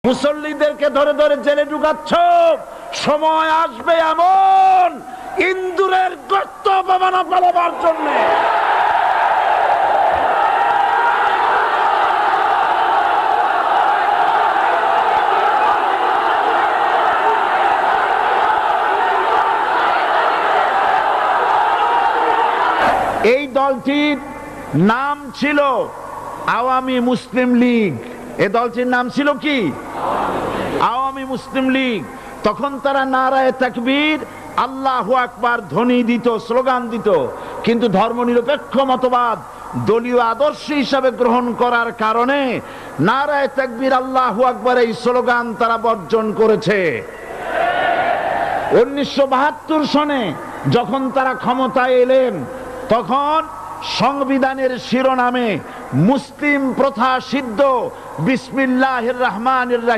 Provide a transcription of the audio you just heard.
মুসল্লিদেরকে ধরে ধরে জেলে ঢুকাচ্ছ, সময় আসবে এমন ইন্দুরের গর্ত বানানো পালাবার জন্য। এই দলটির নাম ছিল আওয়ামী মুসলিম লীগ। এই দলটির নাম ছিল কি? আওয়ামী মুসলিম লীগ। তখন তারা নারায়ে তাকবীর, আল্লাহু আকবার ধ্বনি দিত, স্লোগান দিত, কিন্তু ধর্মনিরপেক্ষ মতবাদ দলীয় আদর্শ হিসাবে গ্রহণ করার কারণে নারায়ে তাকবীর, আল্লাহু আকবার এই স্লোগান তারা বর্জন করেছে। 1972 সনে যখন তারা ক্ষমতায় এলেন, তখন সংবিধানের শিরোনামে মুসলিম প্রথা সিদ্ধ বিসমিল্লাহির রহমানির রহিম